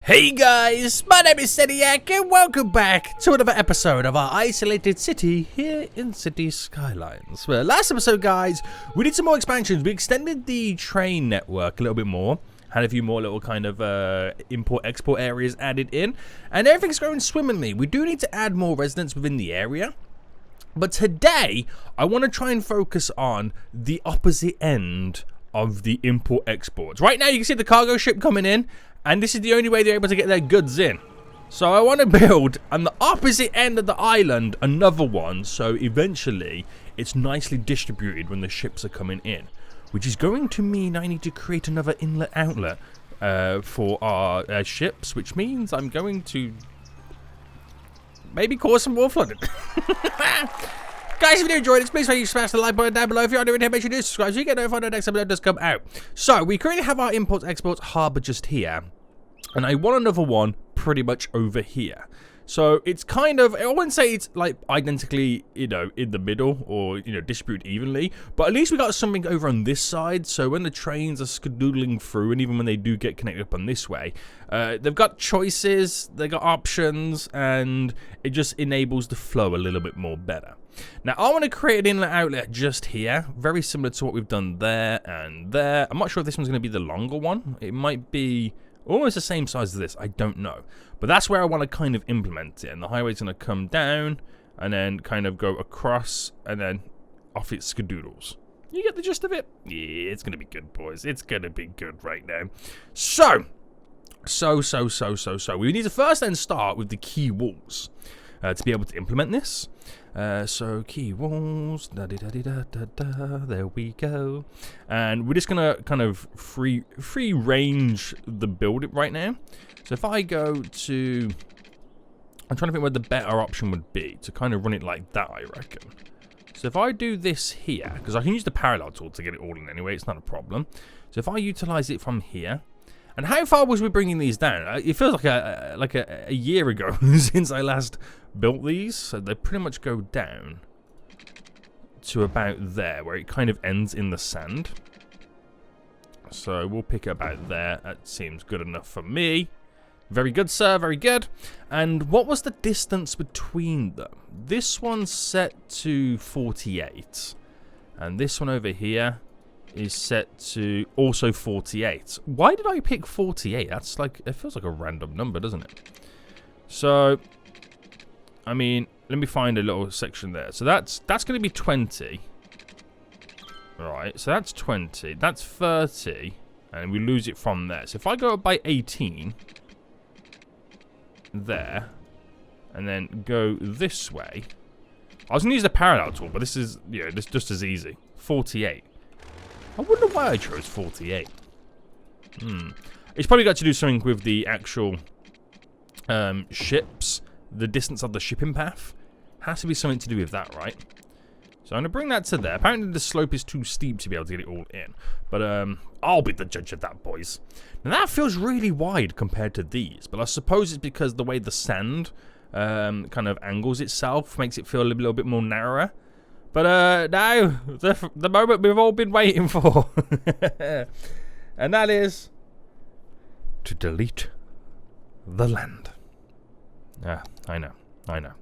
Hey guys, my name is Seniac and welcome back to another episode of our isolated city here in City Skylines. Well, last episode guys, we did some more expansions. We extended the train network a little bit more, had a few more little kind of import-export areas added in, and everything's going swimmingly. We do need to add more residents within the area, but today I want to try and focus on the opposite end of the import-exports. Right now you can see the cargo ship coming in, and this is the only way they're able to get their goods in. So I want to build on the opposite end of the island another one, so eventually it's nicely distributed when the ships are coming in. Which is going to mean I need to create another inlet outlet for our ships, which means I'm going to maybe cause some more flooding. Guys, if you enjoyed this, please make sure you smash the like button down below. If you're new here, make sure you subscribe so you get notified when the next episode does come out. So, we currently have our import-exports harbour just here. And I want another one pretty much over here. So, it's kind of, I wouldn't say it's like identically, in the middle or, distributed evenly. But at least we got something over on this side. So, when the trains are skedoodling through, and even when they do get connected up on this way, they've got choices, they've got options, and it just enables the flow a little bit more better. Now, I want to create an inlet outlet just here, very similar to what we've done there and there. I'm not sure if this one's going to be the longer one. It might be almost the same size as this. I don't know. But that's where I want to kind of implement it. And the highway's going to come down and then kind of go across and then off its skedoodles. You get the gist of it? Yeah, it's going to be good, boys. It's going to be good right now. So. We need to first then start with the key walls to be able to implement this. So key walls, there we go, and we're just gonna kind of free range the build it right now. So if I go to, I'm trying to think where the better option would be to kind of run it like that, I reckon. So if I do this here, because I can use the parallel tool to get it all in anyway, it's not a problem. So if I utilize it from here. And how far was we bringing these down? It feels like a year ago since I last built these. So they pretty much go down to about there, where it kind of ends in the sand. So we'll pick about there. That seems good enough for me. Very good, sir. Very good. And what was the distance between them? This one's set to 48. And this one over here is set to also 48. Why did I pick 48? That's like, it feels like a random number, doesn't it? So, I mean, let me find a little section there. So that's going to be 20. Alright, so that's 20. That's 30. And we lose it from there. So if I go up by 18, there, and then go this way. I was going to use the parallel tool, but this is, this just as easy. 48. I wonder why I chose 48. It's probably got to do something with the actual ships. The distance of the shipping path. Has to be something to do with that, right? So I'm going to bring that to there. Apparently the slope is too steep to be able to get it all in. But I'll be the judge of that, boys. Now that feels really wide compared to these. But I suppose it's because the way the sand kind of angles itself makes it feel a little bit more narrower. But now, the moment we've all been waiting for. And that is to delete the land. I know.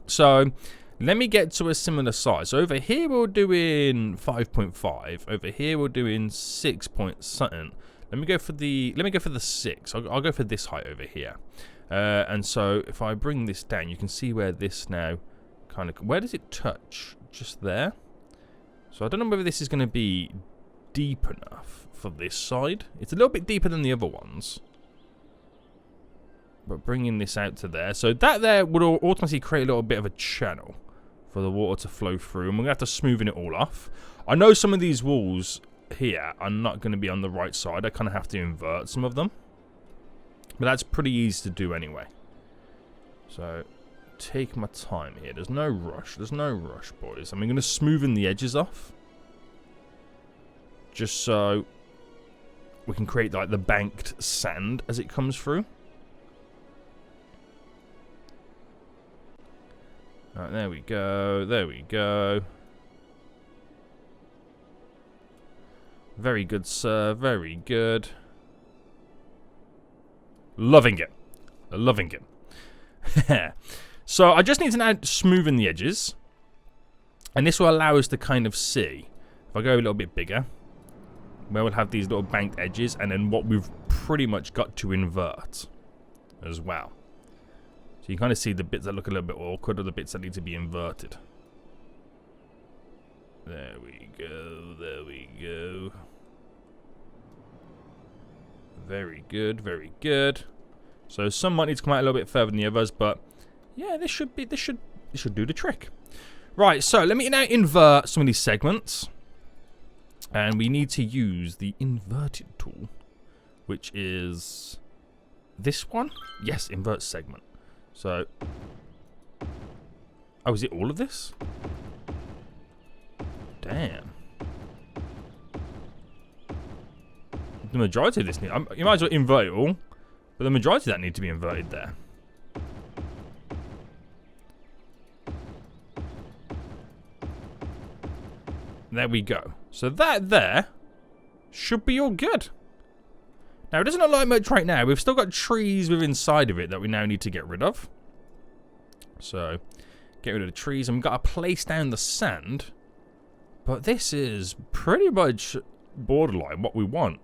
So, let me get to a similar size. So over here we're doing 5.5. Over here we're doing 6 point something. Let me go for the 6. I'll go for this height over here. And so if I bring this down, you can see where this now kind of, where does it touch? Just there. So I don't know whether this is going to be deep enough for this side. It's a little bit deeper than the other ones. But bringing this out to there. So that there would automatically create a little bit of a channel for the water to flow through. And we're going to have to smoothen it all off. I know some of these walls here are not going to be on the right side. I kind of have to invert some of them. But that's pretty easy to do anyway. So take my time here. There's no rush, boys. I'm going to smoothen the edges off, just so we can create like the banked sand as it comes through. Right, there we go. Very good, sir. Very good. Loving it. Loving it. So I just need to now smoothen the edges. And this will allow us to kind of see, if I go a little bit bigger, where we'll have these little banked edges, and then what we've pretty much got to invert as well. So you kind of see the bits that look a little bit awkward, or the bits that need to be inverted. There we go, there we go. Very good, very good. So some might need to come out a little bit further than the others, but yeah, this should do the trick. Right, so let me now invert some of these segments. And we need to use the inverted tool, which is this one. Yes, invert segment. So, oh, is it all of this? Damn. The majority of this you might as well invert it all, but the majority of that need to be inverted there. There we go. So that there should be all good. Now, it doesn't look like much right now. We've still got trees within inside of it that we now need to get rid of. So, get rid of the trees. And we've got to place down the sand. But this is pretty much borderline what we want.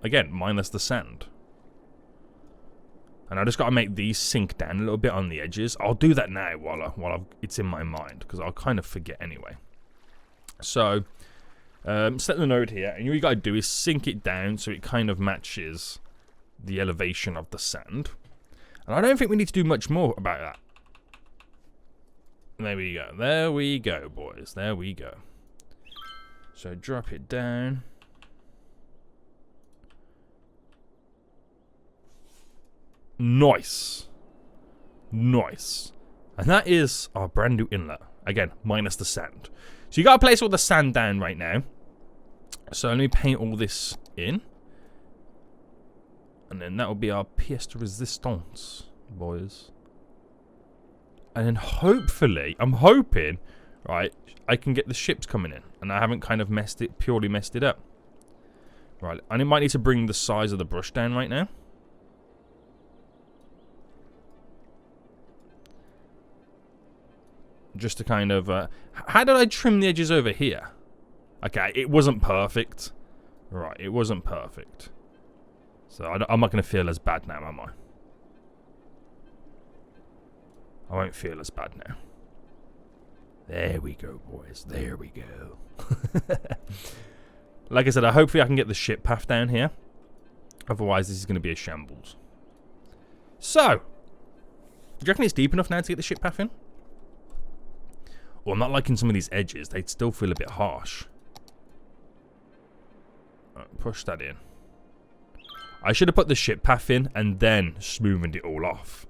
Again, minus the sand. And I just got to make these sink down a little bit on the edges. I'll do that now while it's in my mind, because I'll kind of forget anyway. So, set the node here, and all you got to do is sink it down so it kind of matches the elevation of the sand. And I don't think we need to do much more about that. There we go. There we go, boys. There we go. So drop it down. Nice. Nice. And that is our brand new inlet. Again, minus the sand. So you got to place all the sand down right now. So let me paint all this in. And then that will be our pièce de résistance, boys. And then hopefully, I'm hoping, right, I can get the ships coming in. And I haven't kind of purely messed it up. Right, and I might need to bring the size of the brush down right now. Just to kind of, how did I trim the edges over here? Okay, it wasn't perfect. Right, it wasn't perfect. So I'm not going to feel as bad now, am I? I won't feel as bad now. There we go, boys. There we go. Like I said, hopefully I can get the ship path down here. Otherwise, this is going to be a shambles. So, do you reckon it's deep enough now to get the ship path in? Well, I'm not liking some of these edges. They still feel a bit harsh. Right, push that in. I should have put the ship path in and then smoothened it all off.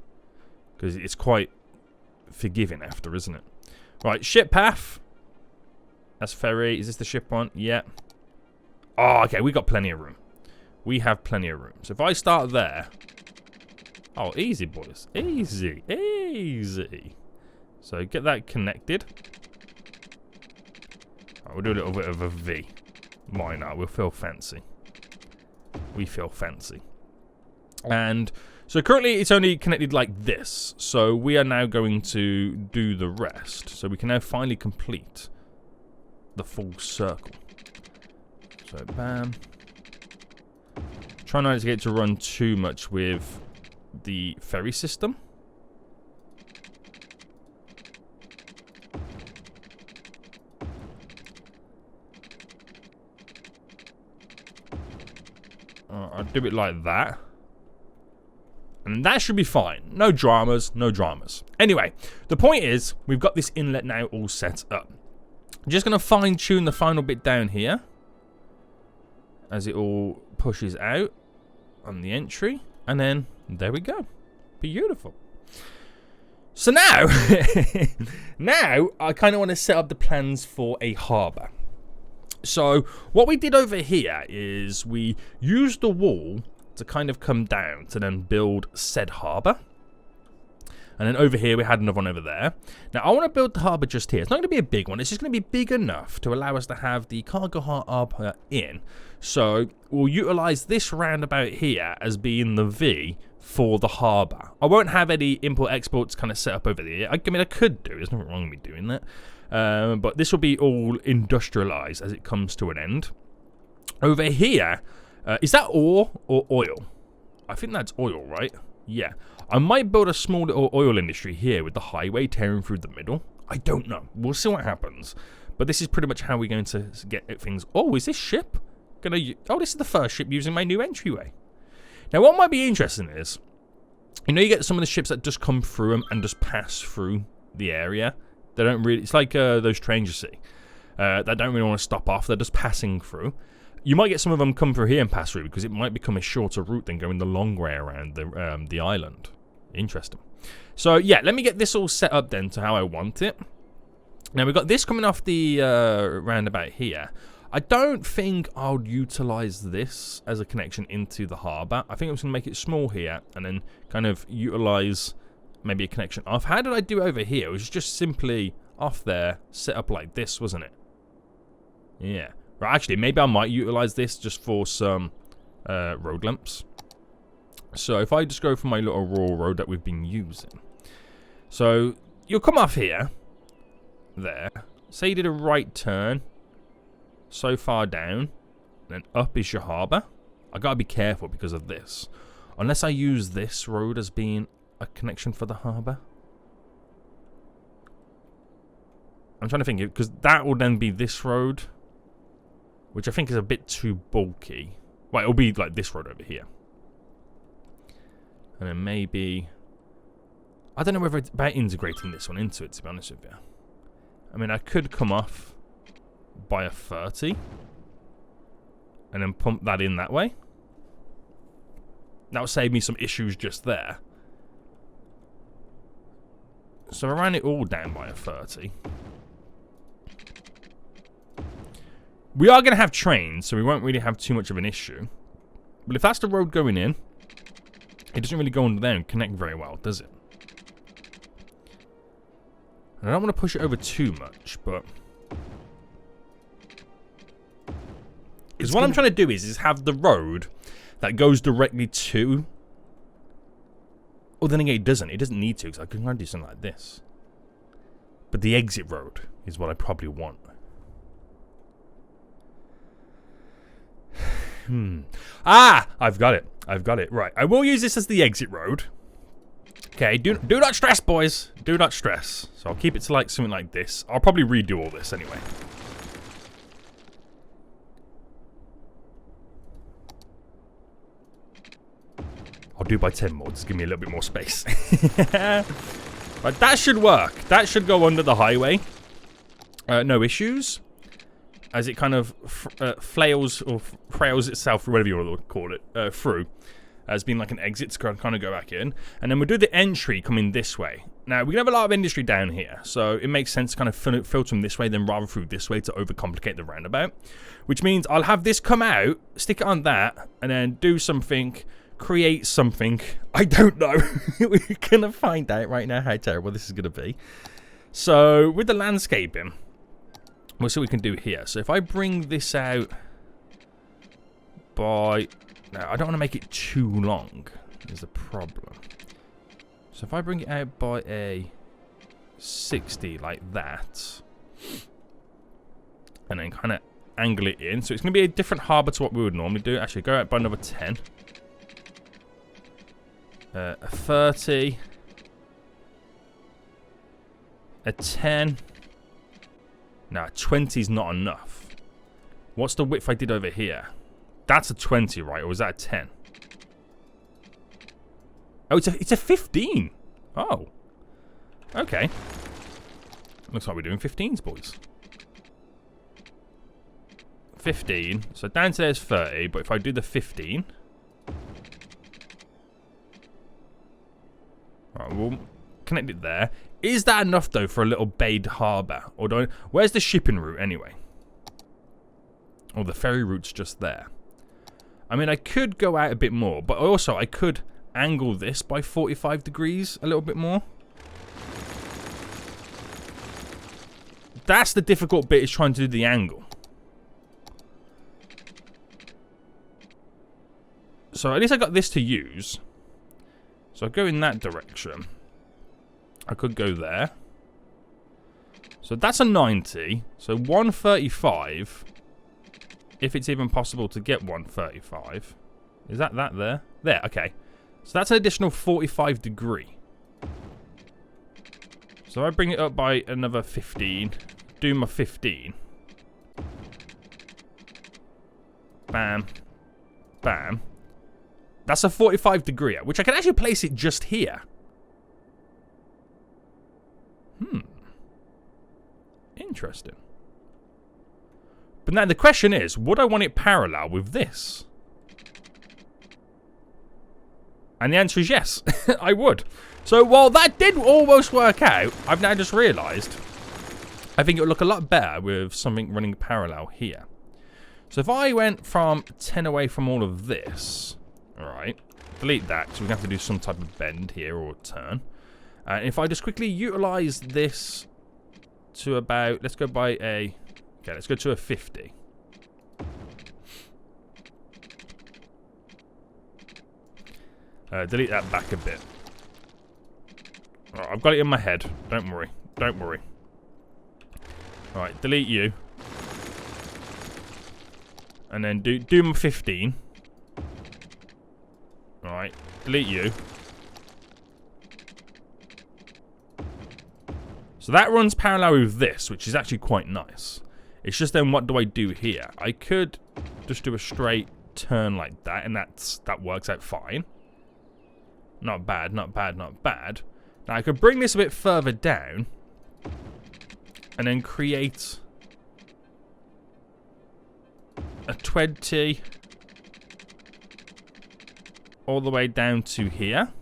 Because it's quite forgiving after, isn't it? Right, ship path. That's ferry. Is this the ship one? Yeah. Oh, okay. We got plenty of room. We have plenty of room. So if I start there. Oh, easy, boys. Easy. Easy. So get that connected. Right, we'll do a little bit of a V. Why not? We'll feel fancy. We feel fancy. And so currently it's only connected like this. So we are now going to do the rest. So we can now finally complete the full circle. So bam. Try not to get it to run too much with the ferry system. I'll do it like that. And that should be fine. No dramas, no dramas. Anyway, the point is, we've got this inlet now all set up. I'm just going to fine tune the final bit down here. As it all pushes out on the entry. And then, there we go. Beautiful. So now, now I kind of want to set up the plans for a harbour. So what we did over here is we used the wall to kind of come down to then build said harbour. And then over here we had another one over there. Now I want to build the harbour just here. It's not going to be a big one. It's just going to be big enough to allow us to have the cargo harbour in. So we'll utilise this roundabout here as being the V for the harbour. I won't have any import-exports kind of set up over there. I mean, I could do. There's nothing wrong with me doing that. But this will be all industrialised as it comes to an end. Over here, is that ore or oil? I think that's oil, right? Yeah. I might build a small little oil industry here with the highway tearing through the middle. I don't know. We'll see what happens. But this is pretty much how we're going to get things. Oh, is this ship gonna? Oh, this is the first ship using my new entryway. Now, what might be interesting is, you know, you get some of the ships that just come through them and just pass through the area. They don't really. It's like those trains you see that don't really want to stop off. They're just passing through. You might get some of them come through here and pass through because it might become a shorter route than going the long way around the island. Interesting. So yeah, let me get this all set up then to how I want it. Now we've got this coming off the roundabout here. I don't think I'll utilise this as a connection into the harbour. I think I'm just going to make it small here and then kind of utilise maybe a connection off. How did I do over here? It was just simply off there, set up like this, wasn't it? Yeah. Right, actually, maybe I might utilise this just for some road lamps. So if I just go for my little rural road that we've been using. So you'll come off here. There. Say you did a right turn. So far down. Then up is your harbour. I gotta be careful because of this. Unless I use this road as being a connection for the harbour. I'm trying to think, because that will then be this road. Which I think is a bit too bulky. Well, it'll be like this road over here. And then maybe... I don't know whether it's about integrating this one into it, to be honest with you. I mean, I could come off by a 30. And then pump that in that way. That would save me some issues just there. So I ran it all down by a 30. We are going to have trains, so we won't really have too much of an issue. But if that's the road going in, it doesn't really go under there and connect very well, does it? And I don't want to push it over too much, but... Because what I'm trying to do is have the road that goes directly to... Well, then again, it doesn't. It doesn't need to, because I can kind of do something like this. But the exit road is what I probably want. Ah! I've got it. I've got it. Right. I will use this as the exit road. Okay. Do not stress, boys. Do not stress. So I'll keep it to like something like this. I'll probably redo all this anyway. I'll do by 10 more. Just give me a little bit more space. Right, that should work. That should go under the highway. No issues. As it kind of flails or frails itself, or whatever you want to call it, through. As being like an exit to kind of go back in. And then we'll do the entry coming this way. Now, we can have a lot of industry down here. So it makes sense to kind of filter them this way, then rather through this way to overcomplicate the roundabout. Which means I'll have this come out, stick it on that, and then do something... create something. I don't know. We're going to find out right now how terrible this is going to be. So, with the landscaping, we'll see what we can do here. So, if I bring this out by... No, I don't want to make it too long. Is the problem. So, if I bring it out by a 60 like that, and then kind of angle it in. So, it's going to be a different harbour to what we would normally do. Actually, go out by another 10. A 30, a 10. Nah, 20 is not enough. What's the width I did over here? That's a 20, right? Or was that a 10? Oh, it's a 15. Oh, okay. Looks like we're doing 15s, boys. 15. So down to there's 30, but if I do the 15. Right, we'll connect it there. Is that enough, though, for a little bayed harbour? Or do I... Where's the shipping route, anyway? Or the ferry route's just there. I mean, I could go out a bit more, but also I could angle this by 45 degrees a little bit more. That's the difficult bit, is trying to do the angle. So at least I got this to use. So I go in that direction. I could go there. So that's a 90. So 135. If it's even possible to get 135. Is that there? There, okay. So that's an additional 45 degree. So I bring it up by another 15. Do my 15. Bam. Bam. That's a 45 degree, which I can actually place it just here. Interesting. But now the question is, would I want it parallel with this? And the answer is yes, I would. So while that did almost work out, I've now just realised I think it would look a lot better with something running parallel here. So if I went from 10 away from all of this, alright, delete that, because we're going to have to do some type of bend here or turn. And if I just quickly utilise this to about, let's go by a, okay, let's go to a 50. Delete that back a bit. Alright, I've got it in my head. Don't worry. Don't worry. Alright, delete you. And then do my 15. Alright, delete you. So that runs parallel with this, which is actually quite nice. It's just then what do I do here? I could just do a straight turn like that, and that works out fine. Not bad, not bad, not bad. Now I could bring this a bit further down and then create a 20 all the way down to here.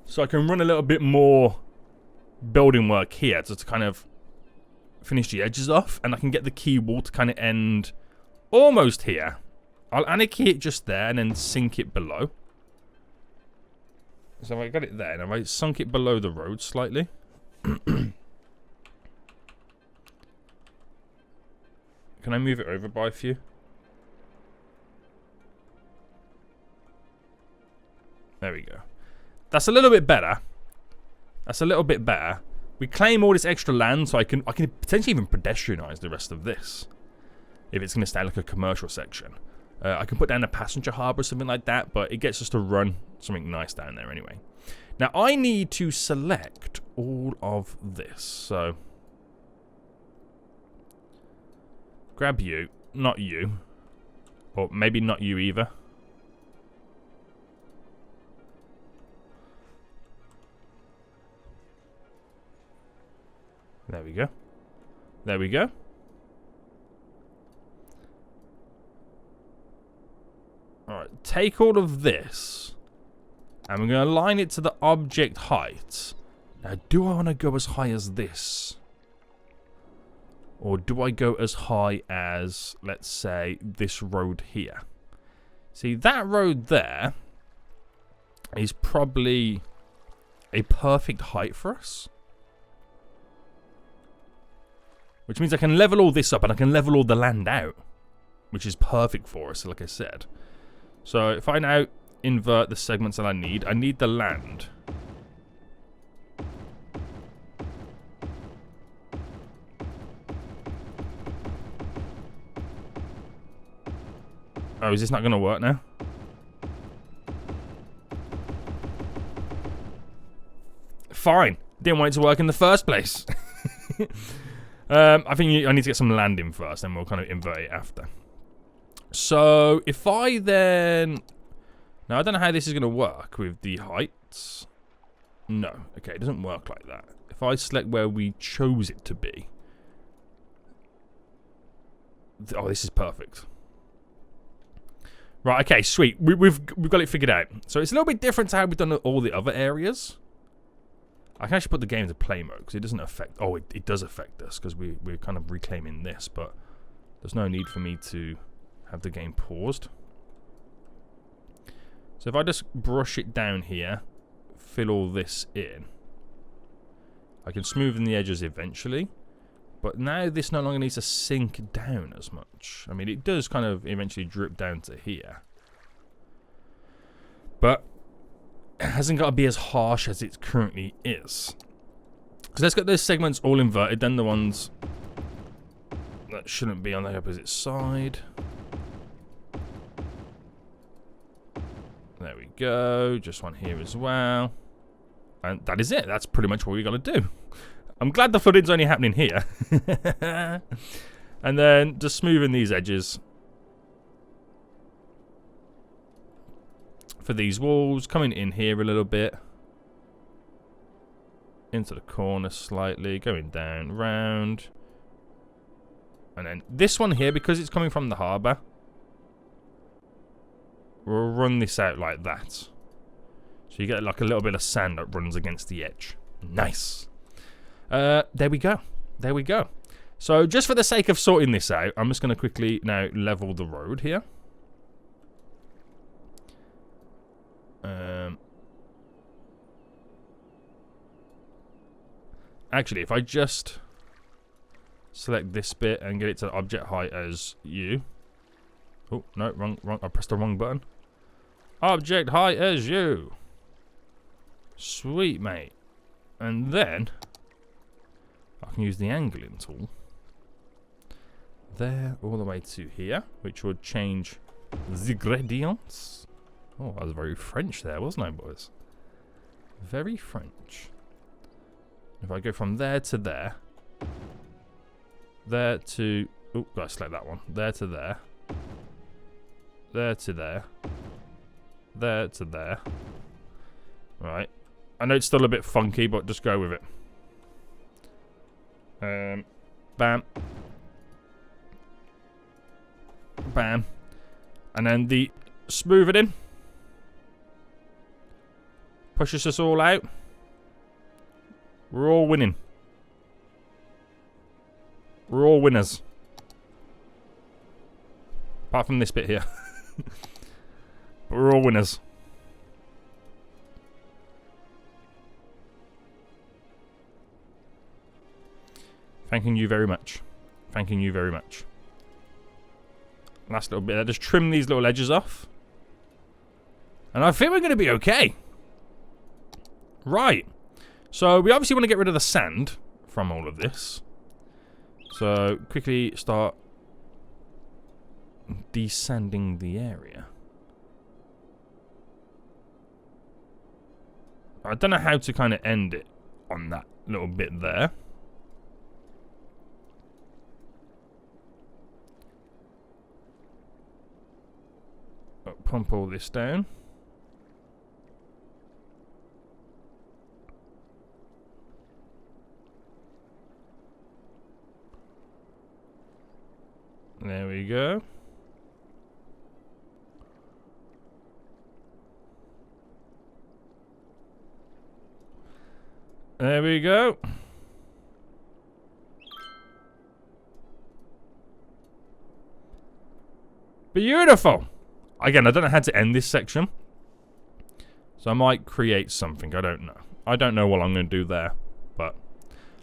So I can run a little bit more building work here to kind of finish the edges off, and I can get the key wall to kind of end almost here. I'll anarchy it just there and then sink it below. So I got it there, and I sunk it below the road slightly. Can I move it over by a few? There we go. That's a little bit better. That's a little bit better. We claim all this extra land, so I can potentially even pedestrianize the rest of this. If it's going to stay like a commercial section. I can put down a passenger harbour or something like that, but it gets us to run something nice down there anyway. Now, I need to select all of this, so... grab you, not you. Or maybe not you either. There we go. There we go. Alright, take all of this. And we're going to align it to the object height. Now, do I want to go as high as this? Or do I go as high as, let's say, this road here? See, that road there is probably a perfect height for us. Which means I can level all this up and I can level all the land out. Which is perfect for us, like I said. So if I now invert the segments that I need the land. Oh, is this not going to work now? Fine. Didn't want it to work in the first place. I think I need to get some land in first, and we'll kind of invert it after. So, if I then... Now, I don't know how this is going to work with the heights. No. Okay, it doesn't work like that. If I select where we chose it to be... Oh, this is perfect. Right, okay, sweet. We've got it figured out. So, it's a little bit different to how we've done all the other areas. I can actually put the game into play mode, because it doesn't affect... Oh, it does affect us, because we're kind of reclaiming this, but there's no need for me to have the game paused. So if I just brush it down here, fill all this in, I can smoothen the edges eventually, but now this no longer needs to sink down as much. I mean, it does kind of eventually drip down to here. But it hasn't got to be as harsh as it currently is. So let's get those segments all inverted, then the ones that shouldn't be on the opposite side. There we go. Just one here as well. And that is it. That's pretty much what we got to do. I'm glad the flooding's only happening here. And then just smoothing these edges for these walls. Coming in here a little bit. Into the corner slightly. Going down, round. And then this one here, because it's coming from the harbour, we'll run this out like that. So you get like a little bit of sand that runs against the edge. Nice. There we go. There we go. So just for the sake of sorting this out, I'm just going to quickly now level the road here. Actually, if I just select this bit and get it to object height as you. Oh, no, wrong. I pressed the wrong button. Object height as you. Sweet, mate. And then I can use the angling tool. There, all the way to here, which would change the gradients. Oh, that was very French there, wasn't I, boys? Very French. If I go from there to there, there to... Oh, gotta select that one. There to there. There to there. There to there. Right. I know it's still a bit funky, but just go with it. Bam. Bam. And then the smooth it in. Pushes us all out. We're all winning. We're all winners. Apart from this bit here. But we're all winners. Thanking you very much. Thanking you very much. Last little bit there. Just trim these little edges off. And I think we're going to be okay. Right. So we obviously want to get rid of the sand from all of this. So quickly start desanding the area. I don't know how to kind of end it on that little bit there. Pump all this down. There we go. There we go. Beautiful. Again, I don't know how to end this section. So I might create something. I don't know. I don't know what I'm going to do there. But,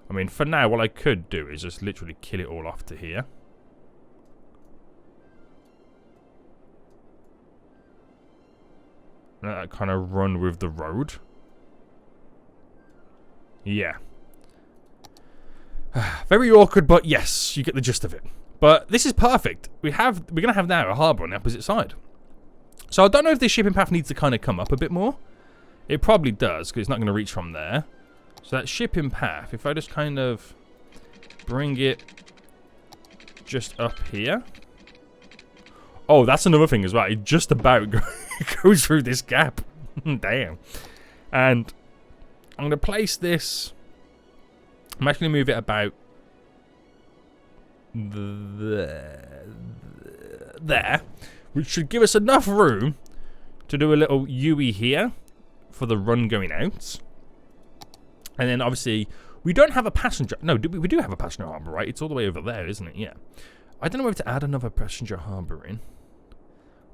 I mean, for now, what I could do is just literally kill it all off to here. Let that kind of run with the road. Yeah. Very awkward, but yes, you get the gist of it. But this is perfect. We're going to have now a harbour on the opposite side. So I don't know if this shipping path needs to kind of come up a bit more. It probably does, because it's not going to reach from there. So that shipping path, if I just kind of bring it just up here. Oh, that's another thing as well. It just about goes through this gap. Damn. And I'm going to place this. I'm actually going to move it about there, which should give us enough room to do a little UE here for the run going out. And then obviously we don't have a passenger. No, we do have a passenger harbour, right? It's all the way over there, isn't it? Yeah. I don't know whether to add another passenger harbour in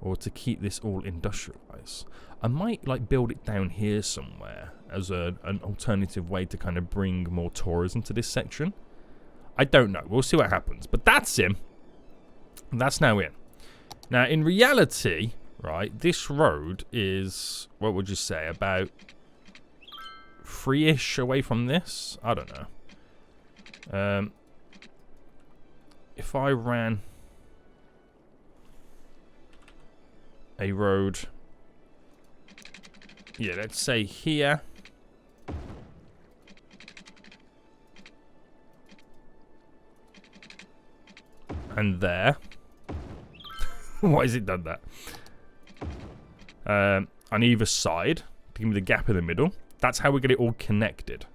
or to keep this all industrialised. I might like build it down here somewhere as an alternative way to kind of bring more tourism to this section. I don't know. We'll see what happens. But that's in. That's now in. Now, in reality, right, this road is, what would you say, about 3-ish away from this? I don't know. If I ran a road, yeah, let's say here, and there. Why has it done that? On either side, to give me the gap in the middle. That's how we get it all connected.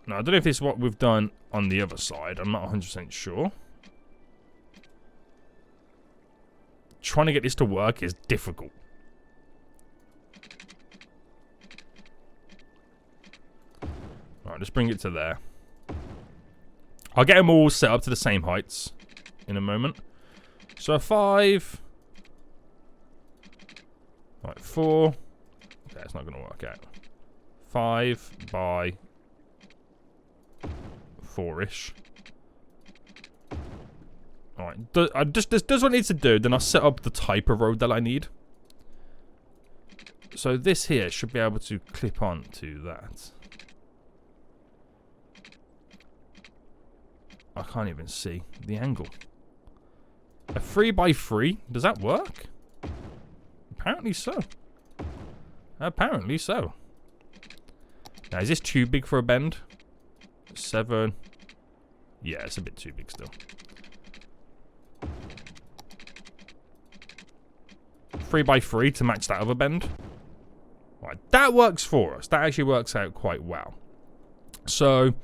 Now, I don't know if this is what we've done on the other side. I'm not 100% sure. Trying to get this to work is difficult. Alright, let's bring it to there. I'll get them all set up to the same heights in a moment. So 5. Right, 4. Okay, it's not going to work out. 5 by 4-ish. Alright, does what it needs to do, then I'll set up the type of road that I need. So this here should be able to clip on to that. I can't even see the angle. A 3 by 3, does that work? Apparently so. Apparently so. Now, is this too big for a bend? 7. Yeah, it's a bit too big still. 3 by 3 to match that other bend. Right, that works for us. That actually works out quite well. So,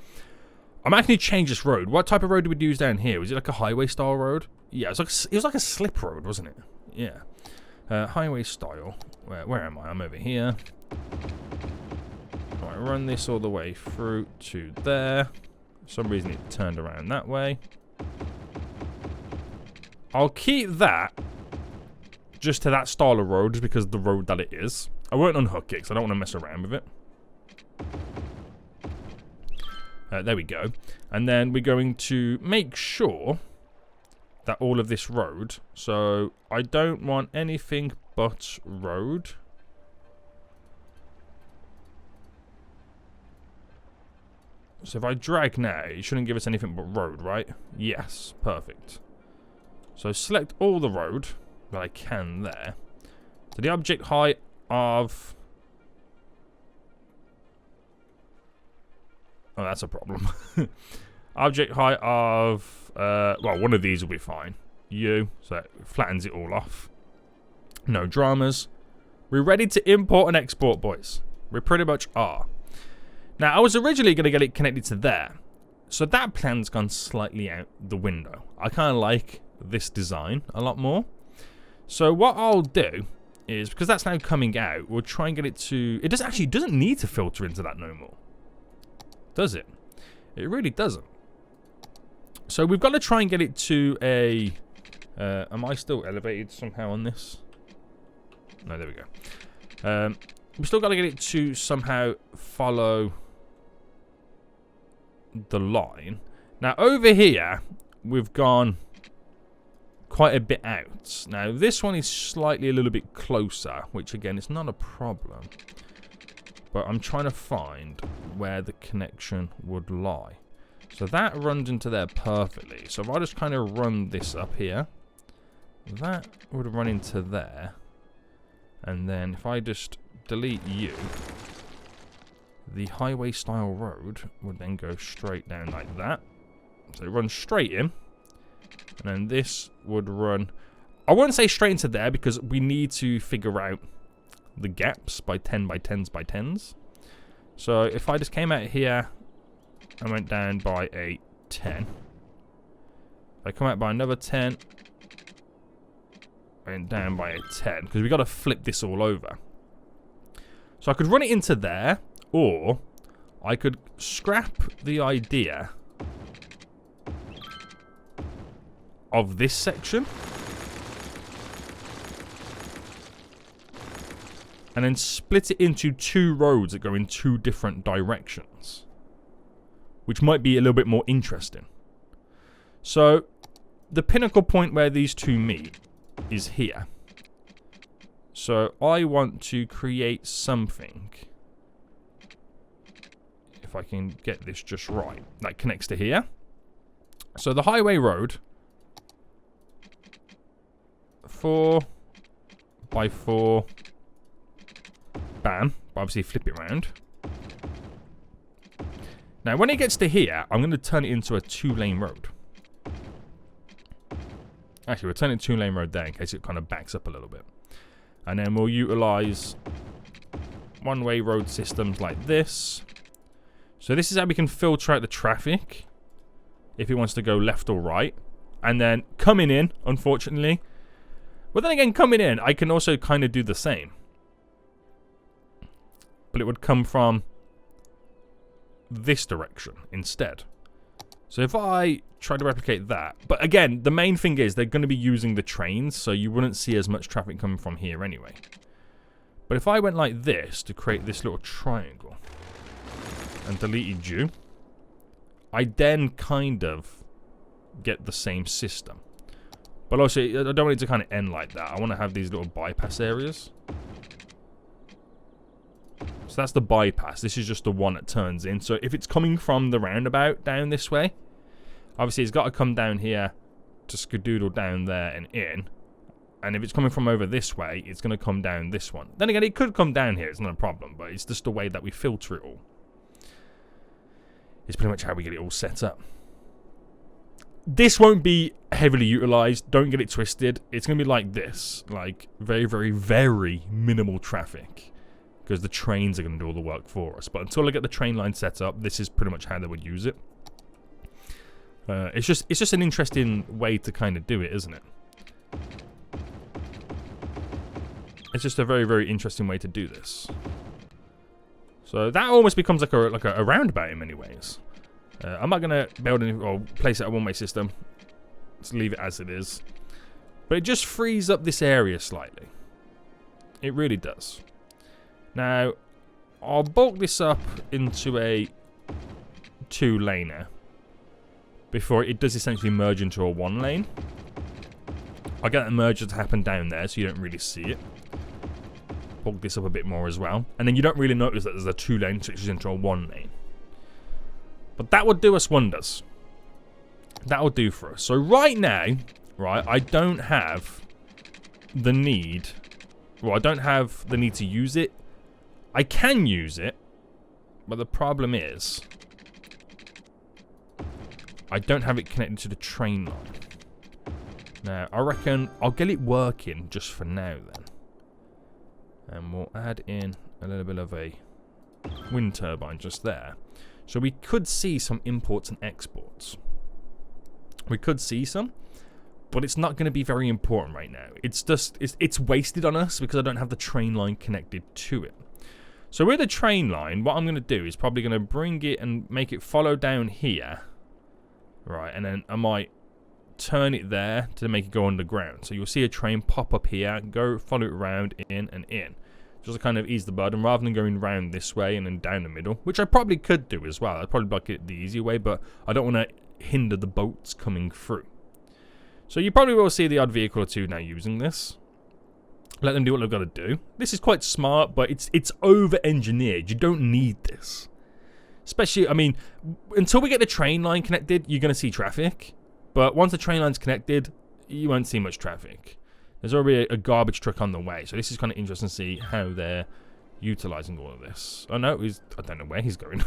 I'm actually change this road. What type of road did we use down here? Was it like a highway style road? Yeah, it was like a slip road, wasn't it? Yeah. Highway style. Where am I? I'm over here. Right, run this all the way through to there. For some reason it turned around that way. I'll keep that just to that style of road, just because of the road that it is. I won't unhook it because I don't want to mess around with it. There we go. And then we're going to make sure that all of this road, so I don't want anything but road. So if I drag now, it shouldn't give us anything but road, right? Yes, perfect. So select all the road that I can there. So the object height of... Oh, that's a problem. Object height of... well, one of these will be fine. U, so it flattens it all off. No dramas. We're ready to import and export, boys. We pretty much are. Now, I was originally going to get it connected to there. So that plan's gone slightly out the window. I kind of like this design a lot more. So what I'll do is, because that's now coming out, we'll try and get it to... It doesn't need to filter into that no more. Does it? It really doesn't. So we've got to try and get it to a... am I still elevated somehow on this? No, there we go. We've still got to get it to somehow follow the line. Now, over here, we've gone quite a bit out. Now, this one is slightly a little bit closer, which, again, is not a problem. But I'm trying to find where the connection would lie. So that runs into there perfectly. So if I just kind of run this up here, that would run into there. And then if I just delete you, the highway style road would then go straight down like that. So it runs straight in. And then this would run... I wouldn't say straight into there because we need to figure out the gaps by 10 by 10s by 10s. So if I just came out here and went down by a 10. If I come out by another 10, and down by a 10, because we've got to flip this all over. So I could run it into there, or I could scrap the idea of this section and then split it into 2 roads that go in 2 different directions, which might be a little bit more interesting. So the pinnacle point where these two meet is here. So I want to create something, if I can get this just right, that connects to here. So the highway road, 4 by 4, bam, obviously flip it around. Now when it gets to here, I'm going to turn it into a 2-lane road. Actually, we'll turn it 2-lane road there in case it kind of backs up a little bit. And then we'll utilize one-way road systems like this. So this is how we can filter out the traffic if it wants to go left or right. And then coming in, unfortunately. But then again, coming in, I can also kind of do the same. But it would come from this direction instead. So if I try to replicate that, but again, the main thing is they're going to be using the trains, so you wouldn't see as much traffic coming from here anyway. But if I went like this to create this little triangle and deleted you, I then kind of get the same system. But also, I don't want it to kind of end like that. I want to have these little bypass areas. So that's the bypass. This is just the one that turns in. So if it's coming from the roundabout down this way, obviously it's got to come down here to skadoodle down there and in. And if it's coming from over this way, it's going to come down this one. Then again, it could come down here. It's not a problem, but it's just the way that we filter it all. It's pretty much how we get it all set up. This won't be heavily utilized. Don't get it twisted. It's going to be like this. Like very, very, very minimal traffic. Because the trains are going to do all the work for us. But until I get the train line set up, this is pretty much how they would use it. It's just an interesting way to kind of do it, isn't it? It's just a very, very interesting way to do this. So that almost becomes like a roundabout in many ways. I'm not going to build any, or place it a one-way system. Let's leave it as it is. But it just frees up this area slightly. It really does. Now, I'll bulk this up into a 2-laner before it does essentially merge into a 1-lane. I'll get that merger to happen down there so you don't really see it. Bulk this up a bit more as well. And then you don't really notice that there's a 2-lane switches into a 1-lane. But that would do us wonders. That will do for us. So right now, right, I don't have the need. Well, I don't have the need to use it. I can use it, but the problem is I don't have it connected to the train line. Now, I reckon I'll get it working just for now then. And we'll add in a little bit of a wind turbine just there. So we could see some imports and exports. We could see some, but it's not going to be very important right now. It's just, it's wasted on us because I don't have the train line connected to it. So with the train line, what I'm going to do is probably going to bring it and make it follow down here. Right, and then I might turn it there to make it go underground. So you'll see a train pop up here, go follow it around, in and in. Just to kind of ease the burden rather than going round this way and then down the middle, which I probably could do as well. I'd probably like it the easy way, but I don't want to hinder the boats coming through. So you probably will see the odd vehicle or two now using this. Let them do what they've got to do. This is quite smart, but it's over-engineered. You don't need this. Especially, I mean, until we get the train line connected, you're going to see traffic. But once the train line's connected, you won't see much traffic. There's already a garbage truck on the way. So this is kind of interesting to see how they're utilizing all of this. Oh, no, I don't know where he's going.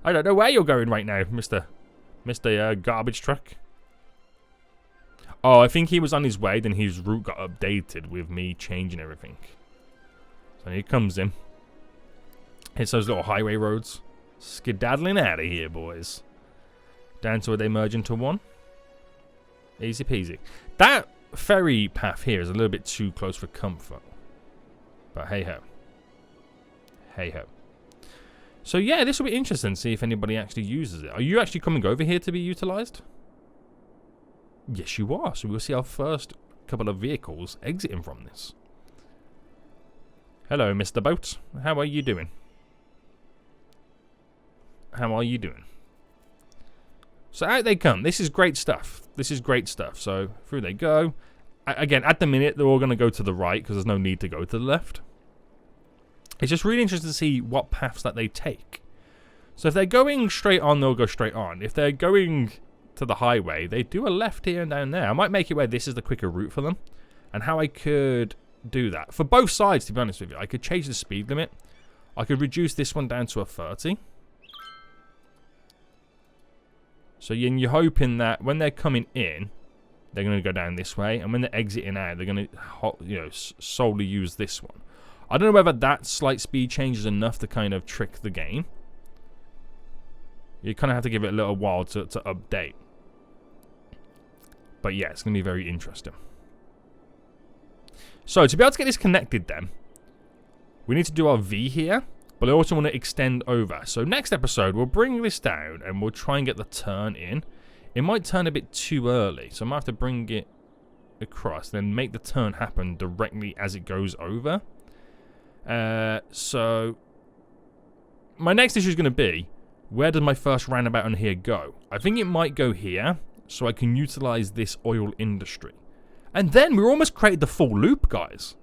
I don't know where you're going right now, Mr. Garbage Truck. Oh, I think he was on his way, then his route got updated with me changing everything. So he comes in. Hits those little highway roads. Skedaddling out of here, boys. Down to where they merge into one. Easy peasy. That ferry path here is a little bit too close for comfort. But hey-ho. Hey-ho. So yeah, this will be interesting to see if anybody actually uses it. Are you actually coming over here to be utilized? Yes, you are. So we'll see our first couple of vehicles exiting from this. Hello, Mr. Boat. How are you doing? How are you doing? So out they come. This is great stuff. This is great stuff. So through they go. again, at the minute, they're all going to go to the right because there's no need to go to the left. It's just really interesting to see what paths that they take. So if they're going straight on, they'll go straight on. If they're going to the highway, they do a left here and down there. I might make it where this is the quicker route for them. And how I could do that. For both sides, to be honest with you, I could change the speed limit. I could reduce this one down to a 30. So you're hoping that when they're coming in, they're going to go down this way. And when they're exiting out, they're going to, solely use this one. I don't know whether that slight speed change is enough to kind of trick the game. You kind of have to give it a little while to update. But yeah, it's going to be very interesting. So, to be able to get this connected then, we need to do our V here. But I also want to extend over. So, next episode, we'll bring this down and we'll try and get the turn in. It might turn a bit too early. So, I might have to bring it across. Then make the turn happen directly as it goes over. So, my next issue is going to be, where does my first roundabout on here go? I think it might go here, so I can utilize this oil industry. And then we're almost created the full loop, guys.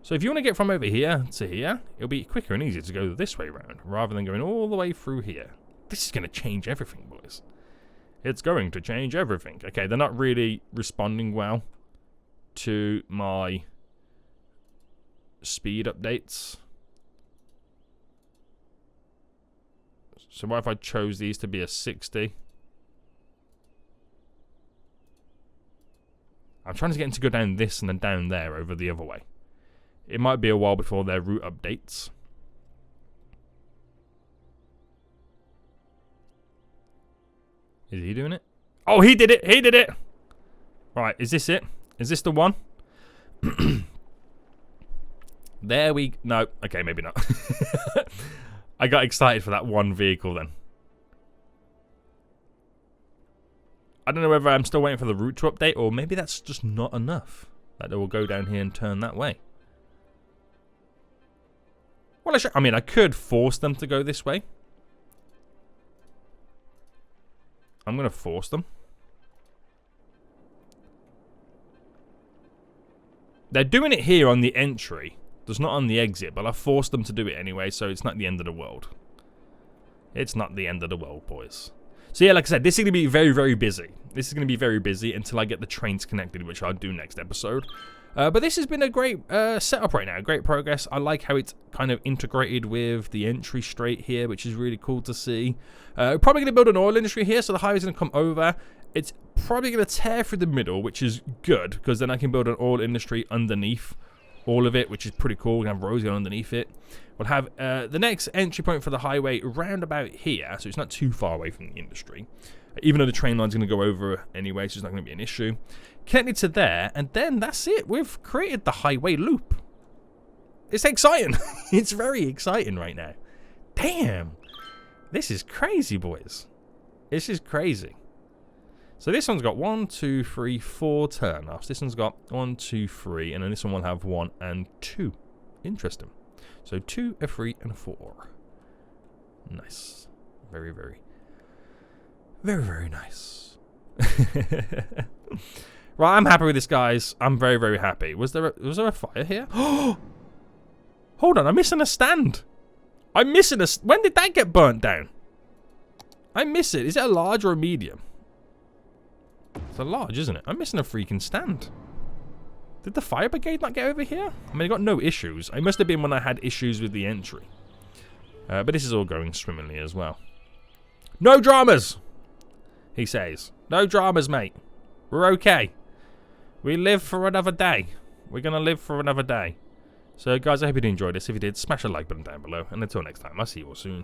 So if you want to get from over here to here, it'll be quicker and easier to go this way around, rather than going all the way through here. This is going to change everything, boys. It's going to change everything. Okay, they're not really responding well to my speed updates. So what if I chose these to be a 60? I'm trying to get them to go down this and then down there over the other way. It might be a while before their route updates. Is he doing it? Oh, he did it! He did it! Right, is this it? Is this the one? There we... No. Okay, maybe not. I got excited for that one vehicle then. I don't know whether I'm still waiting for the route to update, or maybe that's just not enough. That they will go down here and turn that way. Well, I mean, I could force them to go this way. I'm going to force them. They're doing it here on the entry. There's not on the exit, but I forced them to do it anyway, so it's not the end of the world. It's not the end of the world, boys. So yeah, like I said, this is going to be very, very busy. This is going to be very busy until I get the trains connected, which I'll do next episode. But this has been a great setup right now. Great progress. I like how it's kind of integrated with the entry straight here, which is really cool to see. Probably going to build an oil industry here, so the highway's going to come over. It's probably going to tear through the middle, which is good, because then I can build an oil industry underneath all of it, which is pretty cool. We're going to have roads going underneath it. We'll have the next entry point for the highway roundabout here, so it's not too far away from the industry. Even though the train line's going to go over anyway, so it's not going to be an issue. Connected to there, and then that's it. We've created the highway loop. It's exciting. It's very exciting right now. Damn. This is crazy, boys. This is crazy. So this one's got 1, 2, 3, 4 turnoffs. This one's got 1, 2, 3, and then this one will have 1 and 2. Interesting. So 2, a 3, and a 4. Nice. Very, very, very, very nice. Right, I'm happy with this, guys. I'm very, very happy. Was there a fire here? Hold on, I'm missing a stand. I'm missing a... When did that get burnt down? I miss it. Is it a large or a medium? It's a large, isn't it? I'm missing a freaking stand. Did the fire brigade not get over here? I mean, I got no issues. It must have been when I had issues with the entry. But this is all going swimmingly as well. No dramas, he says. No dramas, mate. We're okay. We live for another day. We're going to live for another day. So, guys, I hope you did enjoy this. If you did, smash the like button down below. And until next time, I'll see you all soon.